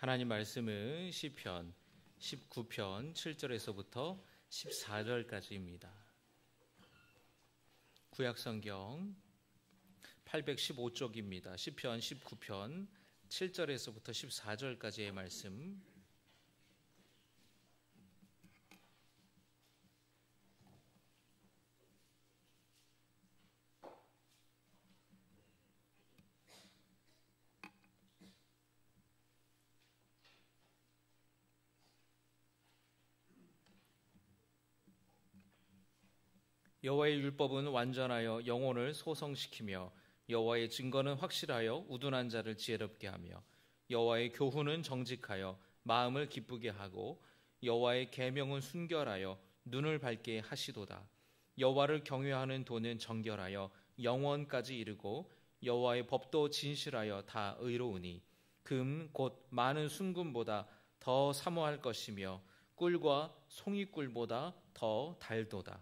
하나님 말씀은 시편 19편 7절에서부터 14절까지입니다. 구약성경 815쪽입니다. 시편 19편 7절에서부터 14절까지의 말씀. 여호와의 율법은 완전하여 영혼을 소성시키며 여호와의 증거는 확실하여 우둔한 자를 지혜롭게 하며 여호와의 교훈은 정직하여 마음을 기쁘게 하고 여호와의 계명은 순결하여 눈을 밝게 하시도다. 여호와를 경외하는 도는 정결하여 영원까지 이르고 여호와의 법도 진실하여 다 의로우니 금 곧 많은 순금보다 더 사모할 것이며 꿀과 송이꿀보다 더 달도다.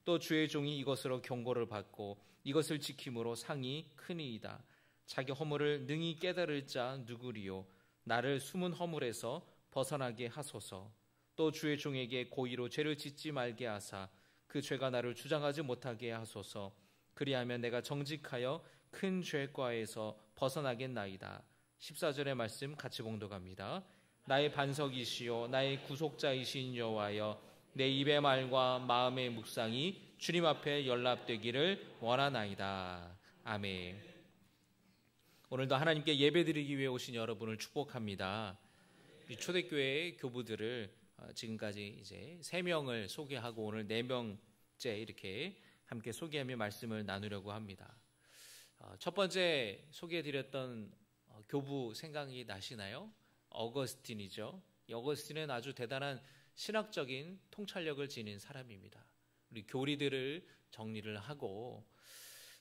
또 주의 종이 이것으로 경고를 받고 이것을 지킴으로 상이 크니이다. 자기 허물을 능히 깨달을 자 누구리요? 나를 숨은 허물에서 벗어나게 하소서. 또 주의 종에게 고의로 죄를 짓지 말게 하사 그 죄가 나를 주장하지 못하게 하소서. 그리하면 내가 정직하여 큰 죄과에서 벗어나겠나이다. 14절의 말씀 같이 봉독합니다. 나의 반석이시요 나의 구속자이신 여호와여, 내 입의 말과 마음의 묵상이 주님 앞에 연락되기를 원하나이다. 아멘. 오늘도 하나님께 예배드리기 위해 오신 여러분을 축복합니다. 이 초대교회 교부들을 지금까지 이제 3명을 소개하고 오늘 4명째 이렇게 함께 소개하며 말씀을 나누려고 합니다. 첫 번째 소개해드렸던 교부 생각이 나시나요? 어거스틴이죠. 어거스틴은 아주 대단한 신학적인 통찰력을 지닌 사람입니다. 우리 교리들을 정리를 하고,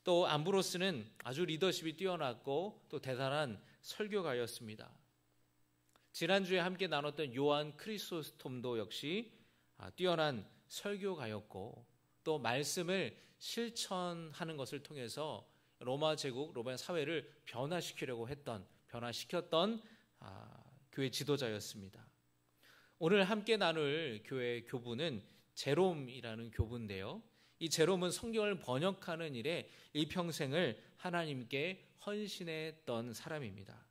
또 암브로스는 아주 리더십이 뛰어났고 또 대단한 설교가였습니다. 지난주에 함께 나눴던 요한 크리소스톰도 역시 뛰어난 설교가였고 또 말씀을 실천하는 것을 통해서 로마 제국, 로마 사회를 변화시켰던 교회 지도자였습니다. 오늘 함께 나눌 교회 교부는 제롬이라는 교부인데요. 이 제롬은 성경을 번역하는 일에 일평생을 하나님께 헌신했던 사람입니다.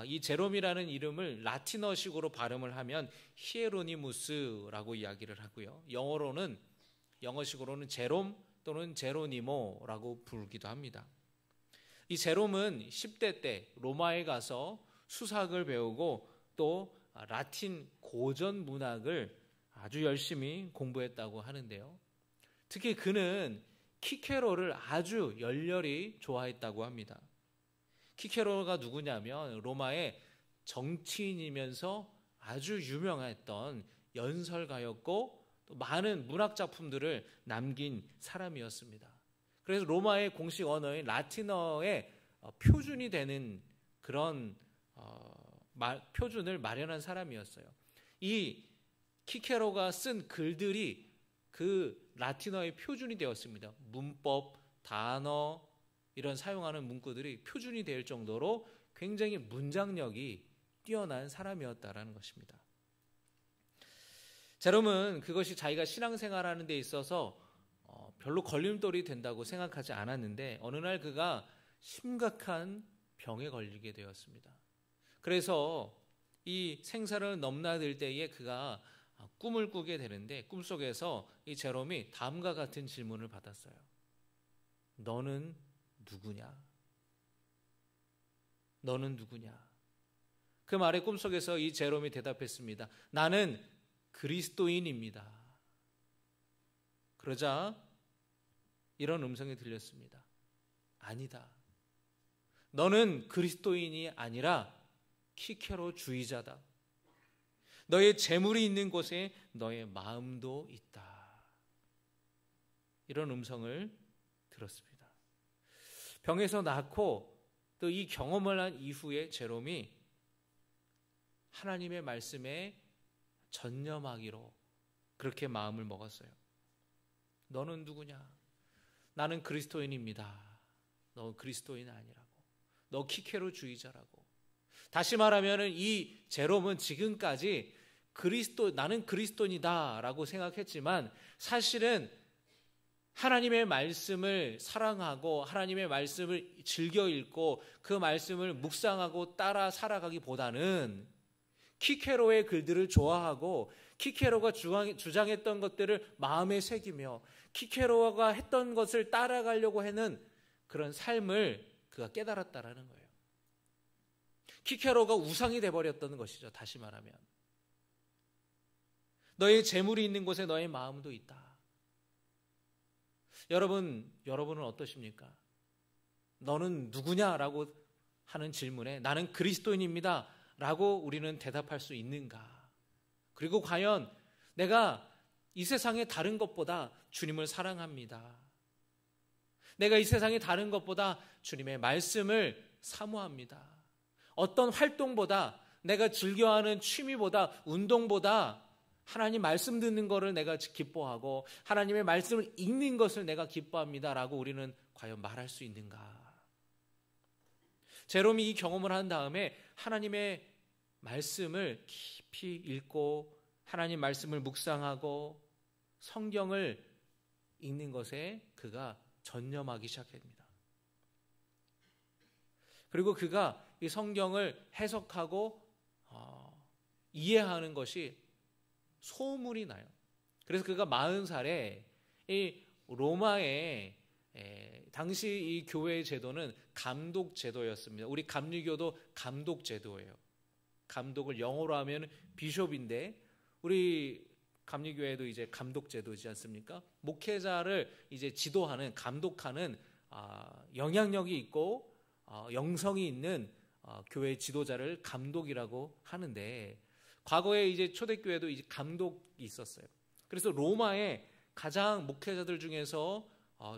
이 제롬이라는 이름을 라틴어식으로 발음을 하면 히에로니무스라고 이야기를 하고요. 영어식으로는 제롬 또는 제로니모라고 부르기도 합니다. 이 제롬은 10대 때 로마에 가서 수학을 배우고 또 라틴 고전 문학을 아주 열심히 공부했다고 하는데요. 특히 그는 키케로를 아주 열렬히 좋아했다고 합니다. 키케로가 누구냐면 로마의 정치인이면서 아주 유명했던 연설가였고 또 많은 문학 작품들을 남긴 사람이었습니다. 그래서 로마의 공식 언어인 라틴어의 표준이 되는 그런 표준을 마련한 사람이었어요. 이 키케로가 쓴 글들이 그 라틴어의 표준이 되었습니다. 문법, 단어 이런 사용하는 문구들이 표준이 될 정도로 굉장히 문장력이 뛰어난 사람이었다라는 것입니다. 제롬은 그것이 자기가 신앙생활하는 데 있어서 별로 걸림돌이 된다고 생각하지 않았는데 어느 날 그가 심각한 병에 걸리게 되었습니다. 그래서 이 생사를 넘나들 때에 그가 꿈을 꾸게 되는데 꿈속에서 이 제롬이 다음과 같은 질문을 받았어요. 너는 누구냐? 너는 누구냐? 그 말에 꿈속에서 이 제롬이 대답했습니다. 나는 그리스도인입니다. 그러자 이런 음성이 들렸습니다. 아니다. 너는 그리스도인이 아니라 키케로주의자다. 너의 재물이 있는 곳에 너의 마음도 있다. 이런 음성을 들었습니다. 병에서 낫고 또 이 경험을 한 이후에 제롬이 하나님의 말씀에 전념하기로 그렇게 마음을 먹었어요. 너는 누구냐? 나는 그리스도인입니다. 너 그리스도인 아니라고. 너 키케로주의자라고. 다시 말하면 이 제롬은 지금까지 나는 그리스도인이다라고 생각했지만 사실은 하나님의 말씀을 사랑하고 하나님의 말씀을 즐겨 읽고 그 말씀을 묵상하고 따라 살아가기보다는 키케로의 글들을 좋아하고 키케로가 주장했던 것들을 마음에 새기며 키케로가 했던 것을 따라가려고 하는 그런 삶을 그가 깨달았다라는 거예요. 키케로가 우상이 돼버렸던 것이죠. 다시 말하면 너의 재물이 있는 곳에 너의 마음도 있다. 여러분은 어떠십니까? 너는 누구냐라고 하는 질문에 나는 그리스도인입니다 라고 우리는 대답할 수 있는가? 그리고 과연 내가 이 세상의 다른 것보다 주님을 사랑합니다. 내가 이 세상의 다른 것보다 주님의 말씀을 사모합니다. 어떤 활동보다 내가 즐겨하는 취미보다 운동보다 하나님 말씀 듣는 것을 내가 기뻐하고 하나님의 말씀을 읽는 것을 내가 기뻐합니다라고 우리는 과연 말할 수 있는가? 제롬이 이 경험을 한 다음에 하나님의 말씀을 깊이 읽고 하나님 말씀을 묵상하고 성경을 읽는 것에 그가 전념하기 시작합니다. 그리고 그가 이 성경을 해석하고 이해하는 것이 소문이 나요. 그래서 그가 40살에 이 로마의 당시 이 교회의 제도는 감독 제도였습니다. 우리 감리교도 감독 제도예요. 감독을 영어로 하면 비숍인데 우리 감리교회도 이제 감독 제도지 않습니까? 목회자를 이제 지도하는 감독하는 영향력이 있고 영성이 있는 교회 지도자를 감독이라고 하는데 과거에 이제 초대교회도 이제 감독이 있었어요. 그래서 로마의 가장 목회자들 중에서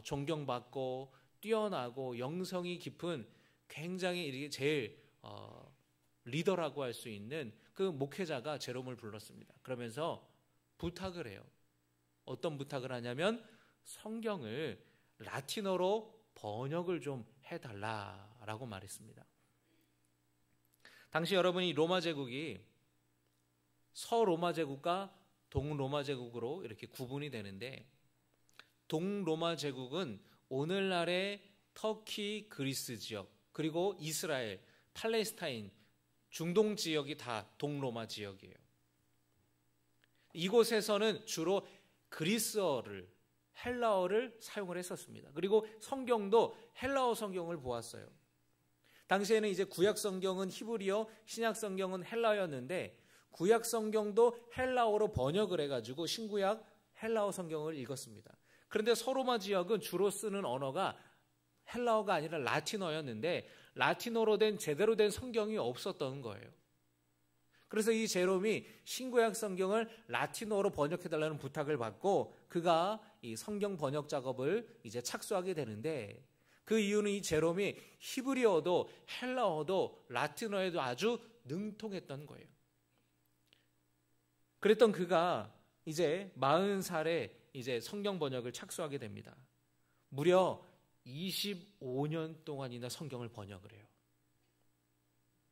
존경받고 뛰어나고 영성이 깊은 굉장히 이게 제일 리더라고 할 수 있는 그 목회자가 제롬을 불렀습니다. 그러면서 부탁을 해요. 어떤 부탁을 하냐면 성경을 라틴어로 번역을 좀 해달라라고 말했습니다. 당시 여러분이 로마 제국이 서로마 제국과 동로마 제국으로 이렇게 구분이 되는데 동로마 제국은 오늘날의 터키, 그리스 지역 그리고 이스라엘, 팔레스타인, 중동 지역이 다 동로마 지역이에요. 이곳에서는 주로 그리스어를 헬라어를 사용을 했었습니다. 그리고 성경도 헬라어 성경을 보았어요. 당시에는 이제 구약 성경은 히브리어, 신약 성경은 헬라어였는데 구약 성경도 헬라어로 번역을 해가지고 신구약 헬라어 성경을 읽었습니다. 그런데 서로마 지역은 주로 쓰는 언어가 헬라어가 아니라 라틴어였는데 라틴어로 된 제대로 된 성경이 없었던 거예요. 그래서 이 제롬이 신구약 성경을 라틴어로 번역해달라는 부탁을 받고 그가 이 성경 번역 작업을 이제 착수하게 되는데 그 이유는 이 제롬이 히브리어도 헬라어도 라틴어에도 아주 능통했던 거예요. 그랬던 그가 이제 40살에 이제 성경 번역을 착수하게 됩니다. 무려 25년 동안이나 성경을 번역을 해요.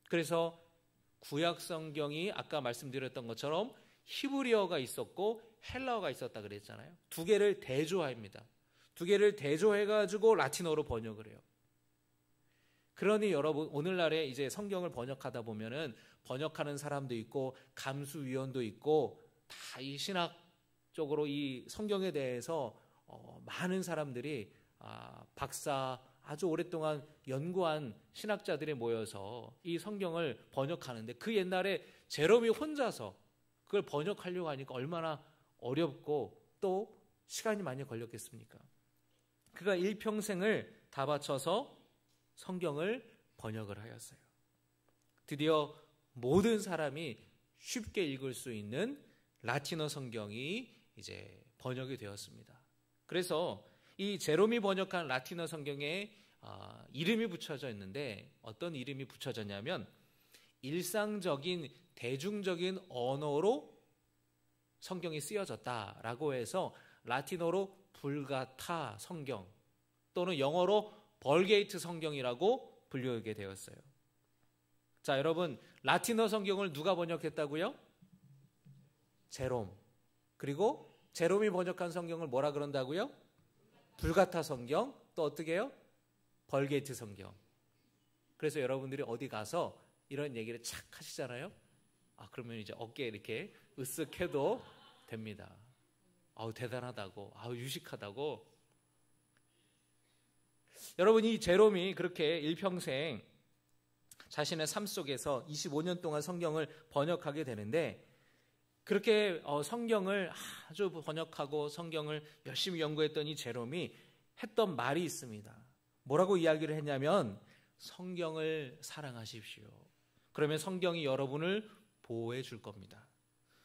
그래서 구약 성경이 아까 말씀드렸던 것처럼 히브리어가 있었고 헬라어가 있었다 그랬잖아요. 두 개를 대조합니다. 두 개를 대조해가지고 라틴어로 번역을 해요. 그러니 여러분 오늘날에 이제 성경을 번역하다 보면은 번역하는 사람도 있고 감수위원도 있고 다 이 신학 쪽으로 이 성경에 대해서 많은 사람들이 박사 아주 오랫동안 연구한 신학자들이 모여서 이 성경을 번역하는데 그 옛날에 제롬이 혼자서 그걸 번역하려고 하니까 얼마나 어렵고 또 시간이 많이 걸렸겠습니까? 그가 일평생을 다 바쳐서 성경을 번역을 하였어요. 드디어 모든 사람이 쉽게 읽을 수 있는 라틴어 성경이 이제 번역이 되었습니다. 그래서 이 제롬이 번역한 라틴어 성경에 이름이 붙여져 있는데 어떤 이름이 붙여졌냐면 일상적인 대중적인 언어로 성경이 쓰여졌다라고 해서 라틴어로 불가타 성경 또는 영어로 벌게이트 성경이라고 불리게 되었어요. 자, 여러분, 라틴어 성경을 누가 번역했다고요? 제롬. 그리고 제롬이 번역한 성경을 뭐라 그런다고요? 불가타 성경. 또 어떻게 해요? 벌게이트 성경. 그래서 여러분들이 어디 가서 이런 얘기를 착 하시잖아요. 그러면 이제 어깨에 이렇게 으쓱해도 됩니다. 대단하다고, 유식하다고. 여러분, 이 제롬이 그렇게 일평생 자신의 삶 속에서 25년 동안 성경을 번역하게 되는데, 그렇게 성경을 아주 번역하고 성경을 열심히 연구했던 이 제롬이 했던 말이 있습니다. 뭐라고 이야기를 했냐면, 성경을 사랑하십시오. 그러면 성경이 여러분을 보호해 줄 겁니다.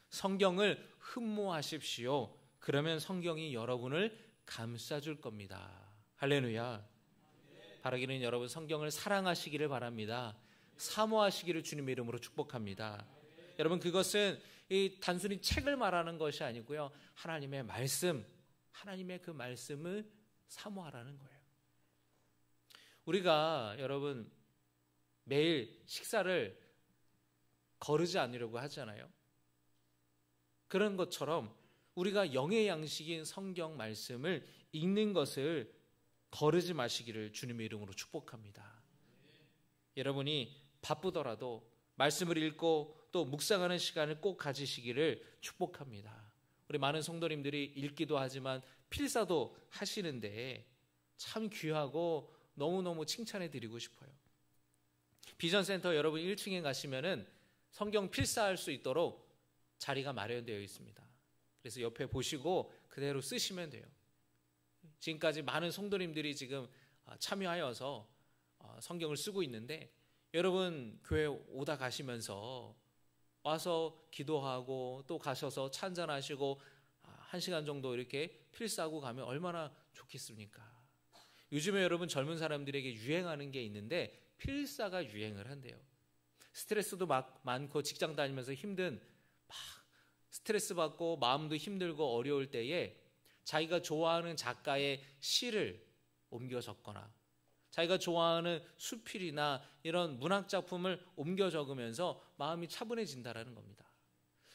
성경을 흠모하십시오. 그러면 성경이 여러분을 감싸 줄 겁니다. 할렐루야. 바라기는 여러분 성경을 사랑하시기를 바랍니다. 사모하시기를 주님의 이름으로 축복합니다. 여러분, 그것은 단순히 책을 말하는 것이 아니고요, 하나님의 말씀, 하나님의 그 말씀을 사모하라는 거예요. 우리가 여러분 매일 식사를 거르지 않으려고 하잖아요. 그런 것처럼 우리가 영의 양식인 성경 말씀을 읽는 것을 거르지 마시기를 주님의 이름으로 축복합니다. 여러분이 바쁘더라도 말씀을 읽고 또 묵상하는 시간을 꼭 가지시기를 축복합니다. 우리 많은 성도님들이 읽기도 하지만 필사도 하시는데 참 귀하고 너무너무 칭찬해 드리고 싶어요. 비전센터 여러분 1층에 가시면은 성경 필사할 수 있도록 자리가 마련되어 있습니다. 그래서 옆에 보시고 그대로 쓰시면 돼요. 지금까지 많은 성도님들이 지금 참여하여서 성경을 쓰고 있는데, 여러분 교회 오다 가시면서 와서 기도하고 또 가셔서 찬잔하시고 1시간 정도 이렇게 필사하고 가면 얼마나 좋겠습니까? 요즘에 여러분 젊은 사람들에게 유행하는 게 있는데 필사가 유행을 한대요. 스트레스도 많고 직장 다니면서 힘든, 막 스트레스 받고 마음도 힘들고 어려울 때에 자기가 좋아하는 작가의 시를 옮겨 적거나 자기가 좋아하는 수필이나 이런 문학 작품을 옮겨 적으면서 마음이 차분해진다라는 겁니다.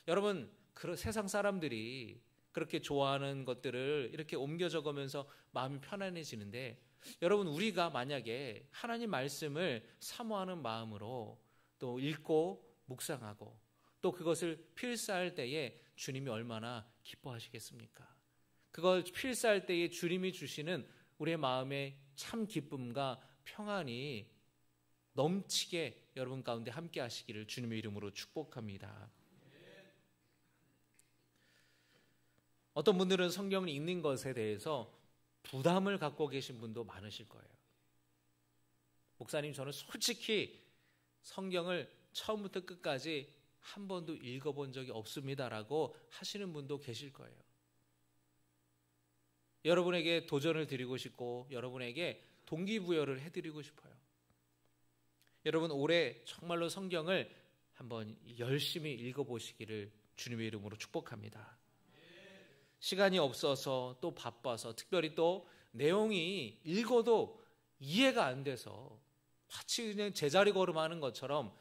여러분, 세상 사람들이 그렇게 좋아하는 것들을 이렇게 옮겨 적으면서 마음이 편안해지는데, 여러분 우리가 만약에 하나님 말씀을 사모하는 마음으로 또 읽고 묵상하고 또 그것을 필사할 때에 주님이 얼마나 기뻐하시겠습니까? 그걸 필사할 때에 주님이 주시는 우리의 마음의 참 기쁨과 평안이 넘치게 여러분 가운데 함께 하시기를 주님의 이름으로 축복합니다. 어떤 분들은 성경을 읽는 것에 대해서 부담을 갖고 계신 분도 많으실 거예요. 목사님, 저는 솔직히 성경을 처음부터 끝까지 한 번도 읽어본 적이 없습니다라고 하시는 분도 계실 거예요. 여러분에게 도전을 드리고 싶고 여러분에게 동기부여를 해드리고 싶어요. 여러분 올해 정말로 성경을 한번 열심히 읽어보시기를 주님의 이름으로 축복합니다. 시간이 없어서 또 바빠서 특별히 또 내용이 읽어도 이해가 안 돼서 마치 그냥 제자리 걸음하는 것처럼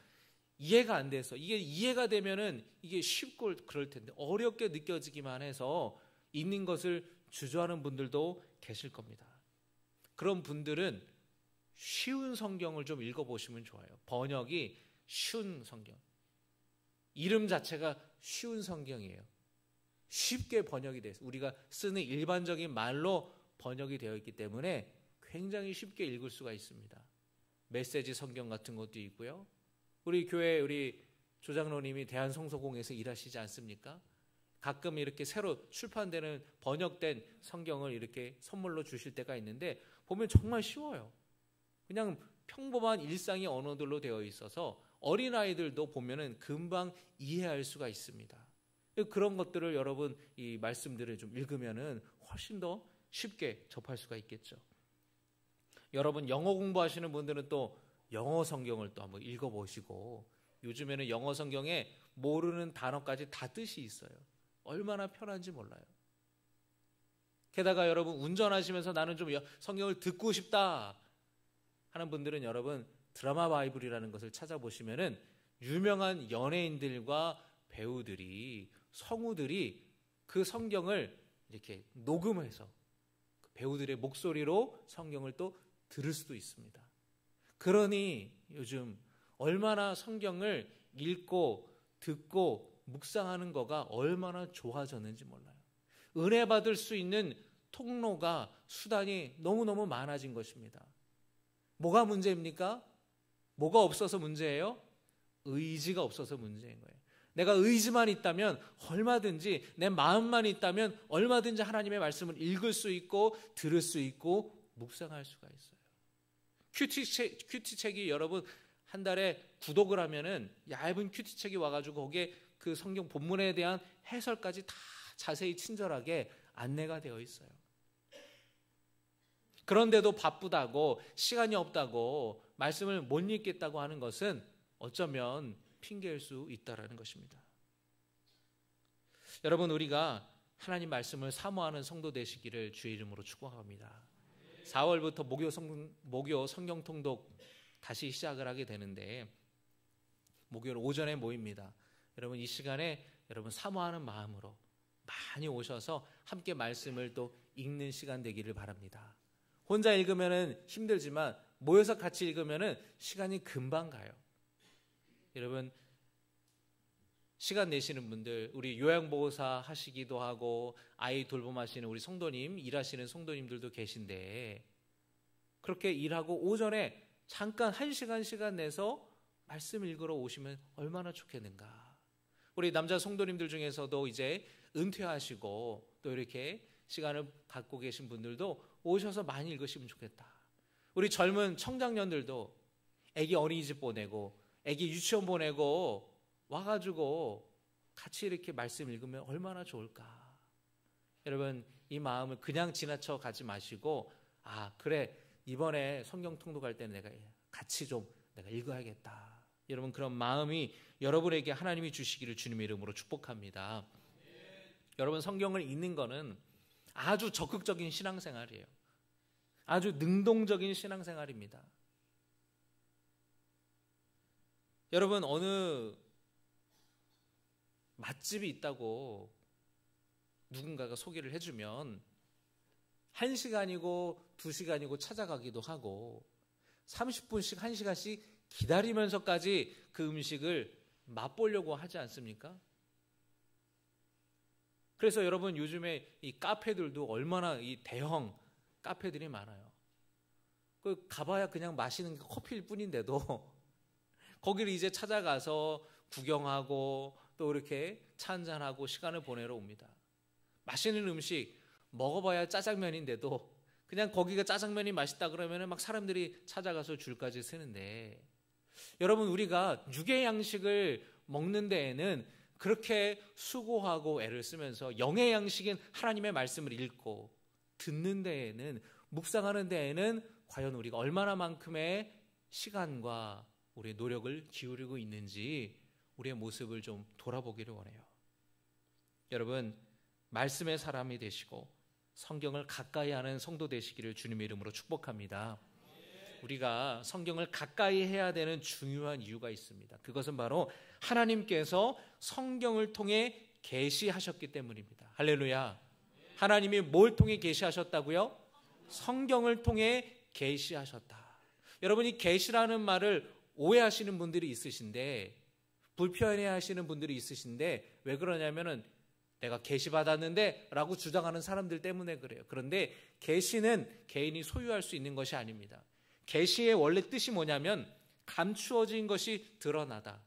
이해가 안 돼서, 이게 이해가 되면은 이게 쉽고 그럴 텐데 어렵게 느껴지기만 해서 읽는 것을 주저하는 분들도 계실 겁니다. 그런 분들은 쉬운 성경을 좀 읽어보시면 좋아요. 번역이 쉬운 성경, 이름 자체가 쉬운 성경이에요. 쉽게 번역이 돼서 우리가 쓰는 일반적인 말로 번역이 되어 있기 때문에 굉장히 쉽게 읽을 수가 있습니다. 메시지 성경 같은 것도 있고요. 우리 교회 우리 조장로님이 대한성서공에서 일하시지 않습니까? 가끔 이렇게 새로 출판되는 번역된 성경을 이렇게 선물로 주실 때가 있는데 보면 정말 쉬워요. 그냥 평범한 일상의 언어들로 되어 있어서 어린아이들도 보면은 금방 이해할 수가 있습니다. 그런 것들을 여러분 이 말씀들을 좀 읽으면은 훨씬 더 쉽게 접할 수가 있겠죠. 여러분 영어 공부하시는 분들은 또 영어 성경을 또 한번 읽어보시고, 요즘에는 영어 성경에 모르는 단어까지 다 뜻이 있어요. 얼마나 편한지 몰라요. 게다가 여러분 운전하시면서 나는 좀 성경을 듣고 싶다 하는 분들은 여러분 드라마 바이블이라는 것을 찾아보시면은 유명한 연예인들과 배우들이, 성우들이 그 성경을 이렇게 녹음해서 배우들의 목소리로 성경을 또 들을 수도 있습니다. 그러니 요즘 얼마나 성경을 읽고 듣고 묵상하는 거가 얼마나 좋아졌는지 몰라요. 은혜 받을 수 있는 통로가, 수단이 너무너무 많아진 것입니다. 뭐가 문제입니까? 뭐가 없어서 문제예요? 의지가 없어서 문제인 거예요. 내가 의지만 있다면 얼마든지, 내 마음만 있다면 얼마든지 하나님의 말씀을 읽을 수 있고 들을 수 있고 묵상할 수가 있어요. 큐티책이 여러분 한 달에 구독을 하면은 얇은 큐티책이 와가지고 거기에 그 성경 본문에 대한 해설까지 다 자세히 친절하게 안내가 되어 있어요. 그런데도 바쁘다고, 시간이 없다고, 말씀을 못 읽겠다고 하는 것은 어쩌면 핑계일 수 있다라는 것입니다. 여러분, 우리가 하나님 말씀을 사모하는 성도 되시기를 주의 이름으로 축복합니다. 4월부터 목요 성경 통독 다시 시작을 하게 되는데, 목요일 오전에 모입니다. 여러분, 이 시간에 여러분 사모하는 마음으로 많이 오셔서 함께 말씀을 또 읽는 시간 되기를 바랍니다. 혼자 읽으면 힘들지만 모여서 같이 읽으면 시간이 금방 가요. 여러분, 시간 내시는 분들, 우리 요양보호사 하시기도 하고 아이 돌봄하시는 우리 성도님, 일하시는 성도님들도 계신데, 그렇게 일하고 오전에 잠깐 1시간 시간 내서 말씀 읽으러 오시면 얼마나 좋겠는가. 우리 남자 성도님들 중에서도 이제 은퇴하시고 또 이렇게 시간을 갖고 계신 분들도 오셔서 많이 읽으시면 좋겠다. 우리 젊은 청장년들도 애기 어린이집 보내고 애기 유치원 보내고 와가지고 같이 이렇게 말씀 읽으면 얼마나 좋을까. 여러분, 이 마음을 그냥 지나쳐 가지 마시고, 아 그래, 이번에 성경 통독할 때는 내가 같이 좀 내가 읽어야겠다. 여러분, 그런 마음이 여러분에게 하나님이 주시기를 주님의 이름으로 축복합니다. 여러분, 성경을 읽는 거는 아주 적극적인 신앙생활이에요. 아주 능동적인 신앙생활입니다. 여러분, 어느 맛집이 있다고 누군가가 소개를 해주면 1시간이고 2시간이고 찾아가기도 하고 30분씩 1시간씩 기다리면서까지 그 음식을 맛보려고 하지 않습니까? 그래서 여러분, 요즘에 이 카페들도 얼마나 이 대형 카페들이 많아요. 그 가봐야 그냥 마시는 게 커피일 뿐인데도 거기를 이제 찾아가서 구경하고 또 이렇게 차 한잔하고 시간을 보내러 옵니다. 맛있는 음식 먹어봐야 짜장면인데도 그냥 거기가 짜장면이 맛있다 그러면 막 사람들이 찾아가서 줄까지 서는데, 여러분, 우리가 육의 양식을 먹는 데에는 그렇게 수고하고 애를 쓰면서 영의 양식인 하나님의 말씀을 읽고 듣는 데에는, 묵상하는 데에는 과연 우리가 얼마나 만큼의 시간과 우리의 노력을 기울이고 있는지 우리의 모습을 좀 돌아보기를 원해요. 여러분, 말씀의 사람이 되시고 성경을 가까이 하는 성도 되시기를 주님의 이름으로 축복합니다. 우리가 성경을 가까이 해야 되는 중요한 이유가 있습니다. 그것은 바로 하나님께서 성경을 통해 계시하셨기 때문입니다. 할렐루야. 하나님이 뭘 통해 계시하셨다고요? 성경을 통해 계시하셨다. 여러분이 계시라는 말을 오해하시는 분들이 있으신데, 불편해하시는 분들이 있으신데, 왜 그러냐면은 내가 계시 받았는데 라고 주장하는 사람들 때문에 그래요. 그런데 계시는 개인이 소유할 수 있는 것이 아닙니다. 계시의 원래 뜻이 뭐냐면 감추어진 것이 드러나다,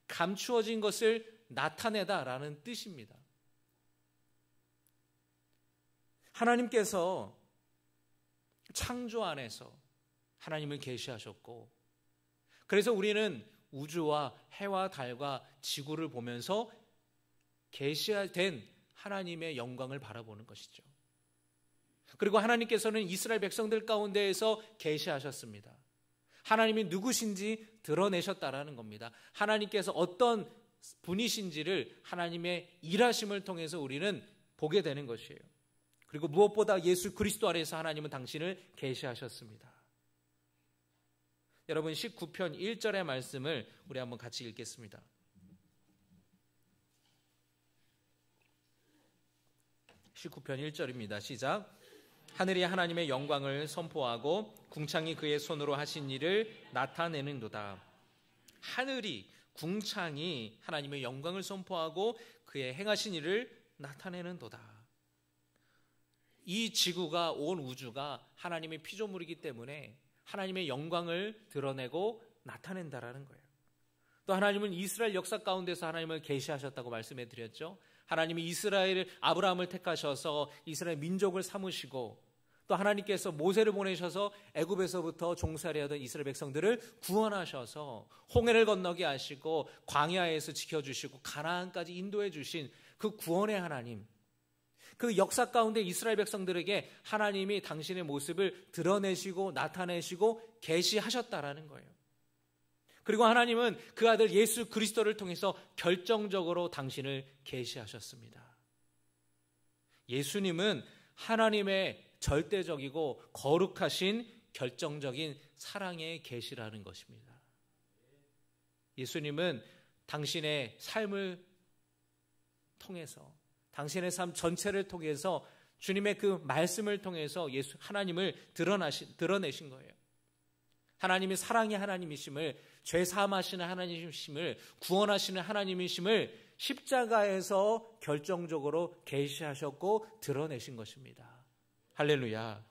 감추어진 것을 나타내다라는 뜻입니다. 하나님께서 창조 안에서 하나님을 계시하셨고, 그래서 우리는 우주와 해와 달과 지구를 보면서 계시된 하나님의 영광을 바라보는 것이죠. 그리고 하나님께서는 이스라엘 백성들 가운데에서 계시하셨습니다. 하나님이 누구신지 드러내셨다라는 겁니다. 하나님께서 어떤 분이신지를 하나님의 일하심을 통해서 우리는 보게 되는 것이에요. 그리고 무엇보다 예수 그리스도 안에서 하나님은 당신을 계시하셨습니다. 여러분 19편 1절의 말씀을 우리 한번 같이 읽겠습니다. 19편 1절입니다. 시작. 하늘이 하나님의 영광을 선포하고 궁창이 그의 손으로 하신 일을 나타내는도다. 하늘이, 궁창이 하나님의 영광을 선포하고 그의 행하신 일을 나타내는도다. 이 지구가, 온 우주가 하나님의 피조물이기 때문에 하나님의 영광을 드러내고 나타낸다라는 거예요. 또 하나님은 이스라엘 역사 가운데서 하나님을 계시하셨다고 말씀해 드렸죠. 하나님이 아브라함을 택하셔서 이스라엘 민족을 삼으시고, 또 하나님께서 모세를 보내셔서 애굽에서부터 종살이하던 이스라엘 백성들을 구원하셔서 홍해를 건너게 하시고 광야에서 지켜주시고 가나안까지 인도해 주신 그 구원의 하나님, 그 역사 가운데 이스라엘 백성들에게 하나님이 당신의 모습을 드러내시고 나타내시고 계시하셨다라는 거예요. 그리고 하나님은 그 아들 예수 그리스도를 통해서 결정적으로 당신을 계시하셨습니다. 예수님은 하나님의 절대적이고 거룩하신 결정적인 사랑의 계시라는 것입니다. 예수님은 당신의 삶을 통해서, 당신의 삶 전체를 통해서, 주님의 그 말씀을 통해서 하나님을 드러내신 거예요. 하나님이 사랑의 하나님이심을, 죄 사함하시는 하나님이심을, 구원하시는 하나님이심을 십자가에서 결정적으로 계시하셨고 드러내신 것입니다. 할렐루야.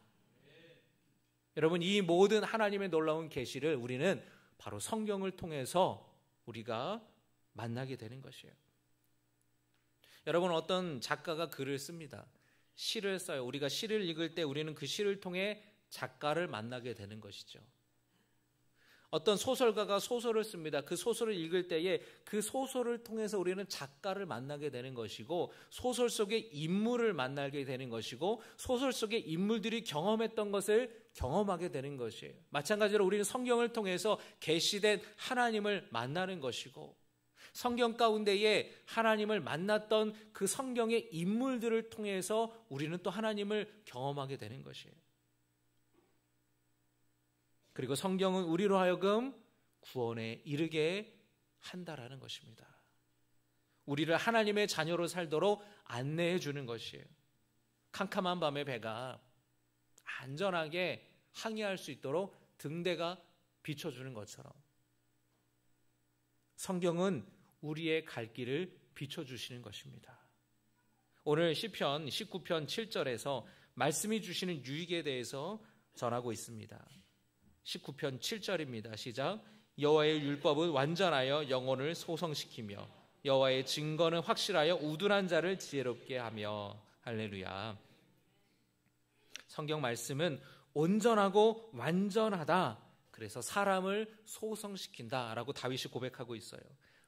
여러분, 이 모든 하나님의 놀라운 계시를 우리는 바로 성경을 통해서 우리가 만나게 되는 것이에요. 여러분, 어떤 작가가 글을 씁니다. 시를 써요. 우리가 시를 읽을 때 우리는 그 시를 통해 작가를 만나게 되는 것이죠. 어떤 소설가가 소설을 씁니다. 그 소설을 읽을 때에 그 소설을 통해서 우리는 작가를 만나게 되는 것이고, 소설 속의 인물을 만나게 되는 것이고, 소설 속의 인물들이 경험했던 것을 경험하게 되는 것이에요. 마찬가지로 우리는 성경을 통해서 계시된 하나님을 만나는 것이고, 성경 가운데에 하나님을 만났던 그 성경의 인물들을 통해서 우리는 또 하나님을 경험하게 되는 것이에요. 그리고 성경은 우리로 하여금 구원에 이르게 한다라는 것입니다. 우리를 하나님의 자녀로 살도록 안내해 주는 것이에요. 캄캄한 밤에 배가 안전하게 항해할 수 있도록 등대가 비춰주는 것처럼 성경은 우리의 갈 길을 비춰주시는 것입니다. 오늘 시편 19편 7절에서 말씀이 주시는 유익에 대해서 전하고 있습니다. 19편 7절입니다. 시작. 여호와의 율법은 완전하여 영혼을 소성시키며 여호와의 증거는 확실하여 우둔한 자를 지혜롭게 하며. 할렐루야. 성경 말씀은 온전하고 완전하다. 그래서 사람을 소성시킨다라고 다윗이 고백하고 있어요.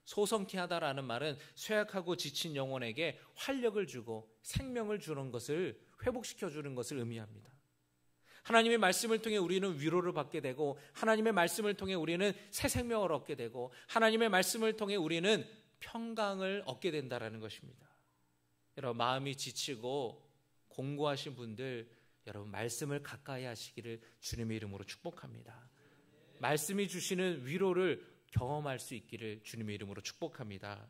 소성케 하다라는 말은 쇠약하고 지친 영혼에게 활력을 주고 생명을 주는 것을, 회복시켜 주는 것을 의미합니다. 하나님의 말씀을 통해 우리는 위로를 받게 되고, 하나님의 말씀을 통해 우리는 새 생명을 얻게 되고, 하나님의 말씀을 통해 우리는 평강을 얻게 된다는 것입니다. 여러분, 마음이 지치고 공고하신 분들, 여러분 말씀을 가까이 하시기를 주님의 이름으로 축복합니다. 말씀이 주시는 위로를 경험할 수 있기를 주님의 이름으로 축복합니다.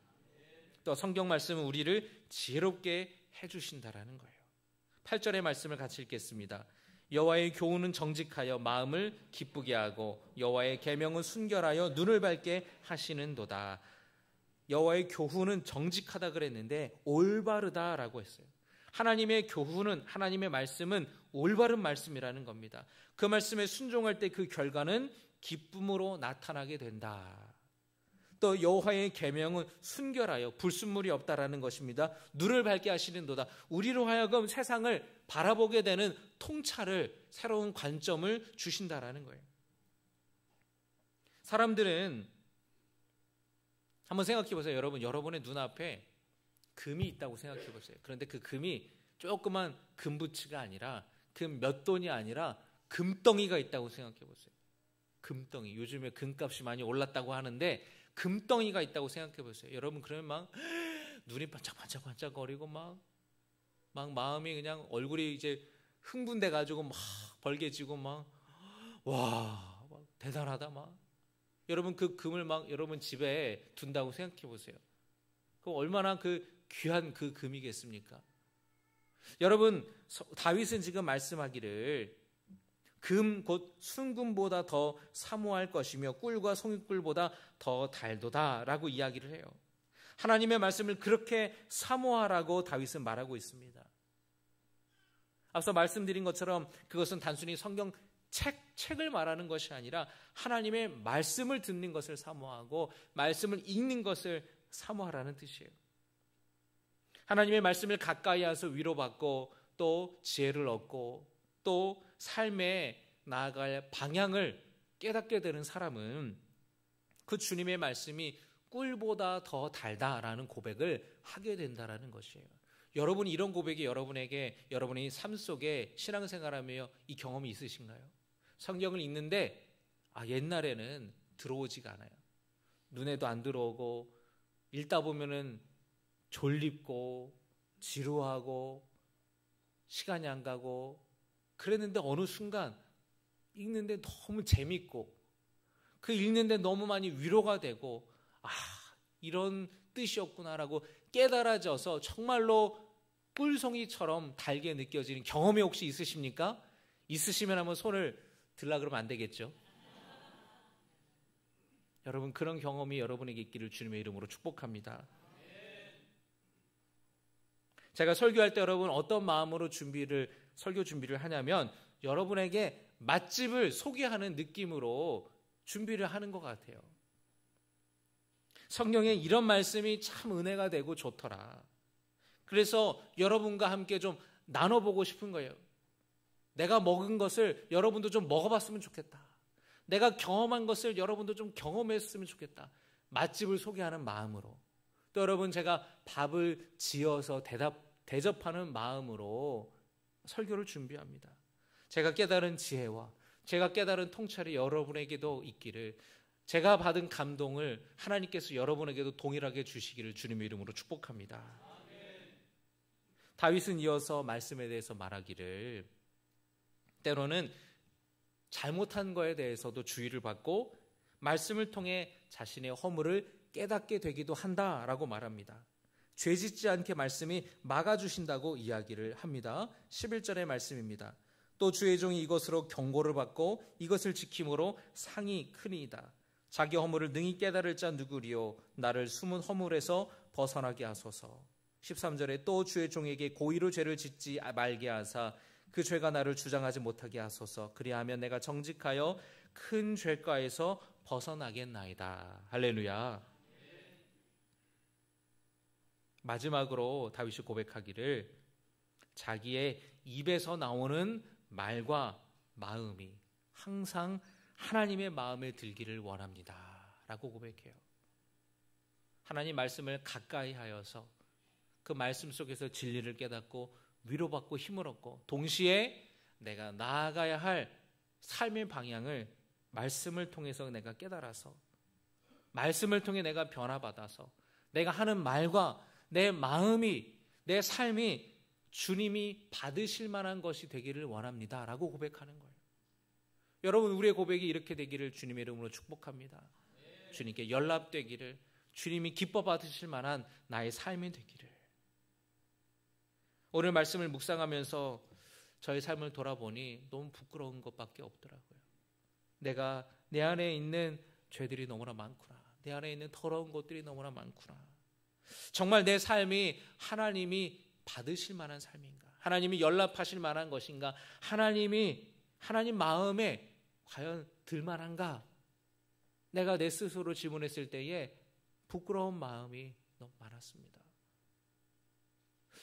또 성경 말씀은 우리를 지혜롭게 해주신다라는 거예요. 8절의 말씀을 같이 읽겠습니다. 여호와의 교훈은 정직하여 마음을 기쁘게 하고 여호와의 계명은 순결하여 눈을 밝게 하시는도다. 여호와의 교훈은 정직하다 그랬는데 올바르다라고 했어요. 하나님의 교훈은, 하나님의 말씀은 올바른 말씀이라는 겁니다. 그 말씀에 순종할 때 그 결과는 기쁨으로 나타나게 된다. 또 여호와의 계명은 순결하여 불순물이 없다라는 것입니다. 눈을 밝게 하시는도다. 우리로 하여금 세상을 바라보게 되는 통찰을, 새로운 관점을 주신다라는 거예요. 사람들은 한번 생각해 보세요. 여러분의 눈앞에 금이 있다고 생각해 보세요. 그런데 그 금이 조그만 금부치가 아니라, 금 몇 돈이 아니라 금덩이가 있다고 생각해 보세요. 금덩이. 요즘에 금값이 많이 올랐다고 하는데 금덩이가 있다고 생각해 보세요. 여러분, 그러면 막 눈이 반짝반짝거리고 막 마음이 그냥, 얼굴이 이제 흥분돼 가지고 막 벌개지고 막 대단하다 막. 여러분 그 금을 막 여러분 집에 둔다고 생각해 보세요. 그럼 얼마나 그 귀한 그 금이겠습니까? 여러분 다윗은 지금 말씀하기를 금 곧 순금보다 더 사모할 것이며 꿀과 송이꿀보다 더 달도다 라고 이야기를 해요. 하나님의 말씀을 그렇게 사모하라고 다윗은 말하고 있습니다. 앞서 말씀드린 것처럼 그것은 단순히 성경 책을 말하는 것이 아니라 하나님의 말씀을 듣는 것을 사모하고 말씀을 읽는 것을 사모하라는 뜻이에요. 하나님의 말씀을 가까이 와서 위로받고 또 지혜를 얻고 또 삶에 나아갈 방향을 깨닫게 되는 사람은 그 주님의 말씀이 꿀보다 더 달다라는 고백을 하게 된다라는 것이에요. 여러분 이런 고백이 여러분에게 여러분의 삶 속에 신앙생활하며 이 경험이 있으신가요? 성경을 읽는데 옛날에는 들어오지가 않아요. 눈에도 안 들어오고 읽다 보면은 졸립고 지루하고 시간이 안 가고 그랬는데 어느 순간 읽는데 너무 재밌고 그 읽는데 너무 많이 위로가 되고 이런 뜻이었구나라고 깨달아져서 정말로 꿀송이처럼 달게 느껴지는 경험이 혹시 있으십니까? 있으시면 한번 손을 들라 그러면 안 되겠죠? 여러분 그런 경험이 여러분에게 있기를 주님의 이름으로 축복합니다. 제가 설교할 때 여러분 어떤 마음으로 설교 준비를 하냐면 여러분에게 맛집을 소개하는 느낌으로 준비를 하는 것 같아요. 성경에 이런 말씀이 참 은혜가 되고 좋더라. 그래서 여러분과 함께 좀 나눠보고 싶은 거예요. 내가 먹은 것을 여러분도 좀 먹어봤으면 좋겠다. 내가 경험한 것을 여러분도 좀 경험했으면 좋겠다. 맛집을 소개하는 마음으로. 또 여러분 제가 밥을 지어서 대접하는 마음으로 설교를 준비합니다. 제가 깨달은 지혜와 제가 깨달은 통찰이 여러분에게도 있기를 제가 받은 감동을 하나님께서 여러분에게도 동일하게 주시기를 주님의 이름으로 축복합니다. 다윗은 이어서 말씀에 대해서 말하기를 때로는 잘못한 거에 대해서도 주의를 받고 말씀을 통해 자신의 허물을 깨닫게 되기도 한다라고 말합니다. 죄짓지 않게 말씀이 막아주신다고 이야기를 합니다. 11절의 말씀입니다. 또 주의 종이 이것으로 경고를 받고 이것을 지킴으로 상이 크니이다. 자기 허물을 능히 깨달을 자 누구리요 나를 숨은 허물에서 벗어나게 하소서. 13절에 또 주의 종에게 고의로 죄를 짓지 말게 하사 그 죄가 나를 주장하지 못하게 하소서. 그리하면 내가 정직하여 큰 죄가에서 벗어나겠나이다. 할렐루야. 마지막으로 다윗이 고백하기를 자기의 입에서 나오는 말과 마음이 항상 하나님의 마음에 들기를 원합니다 라고 고백해요. 하나님 말씀을 가까이 하여서 그 말씀 속에서 진리를 깨닫고 위로받고 힘을 얻고 동시에 내가 나아가야 할 삶의 방향을 말씀을 통해서 내가 깨달아서 말씀을 통해 내가 변화받아서 내가 하는 말과 내 마음이 내 삶이 주님이 받으실 만한 것이 되기를 원합니다 라고 고백하는 거예요. 여러분 우리의 고백이 이렇게 되기를 주님의 이름으로 축복합니다. 주님께 연락되기를 주님이 기뻐 받으실 만한 나의 삶이 되기를. 오늘 말씀을 묵상하면서 저의 삶을 돌아보니 너무 부끄러운 것밖에 없더라고요. 내가 내 안에 있는 죄들이 너무나 많구나. 내 안에 있는 더러운 것들이 너무나 많구나. 정말 내 삶이 하나님이 받으실 만한 삶인가? 하나님이 연락하실 만한 것인가? 하나님 마음에 과연 들만한가? 내가 내 스스로 질문했을 때에 부끄러운 마음이 너무 많았습니다.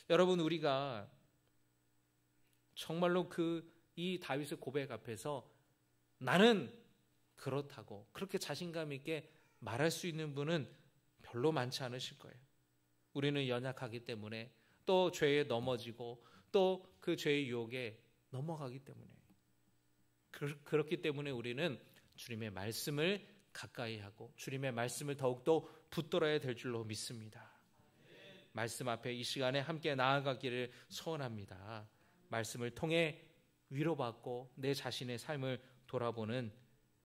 여러분 우리가 정말로 이 다윗의 고백 앞에서 나는 그렇다고 그렇게 자신감 있게 말할 수 있는 분은 별로 많지 않으실 거예요. 우리는 연약하기 때문에 또 죄에 넘어지고 또 그 죄의 유혹에 넘어가기 때문에 그렇기 때문에 우리는 주님의 말씀을 가까이 하고 주님의 말씀을 더욱더 붙들어야 될 줄로 믿습니다. 말씀 앞에 이 시간에 함께 나아가기를 소원합니다. 말씀을 통해 위로받고 내 자신의 삶을 돌아보는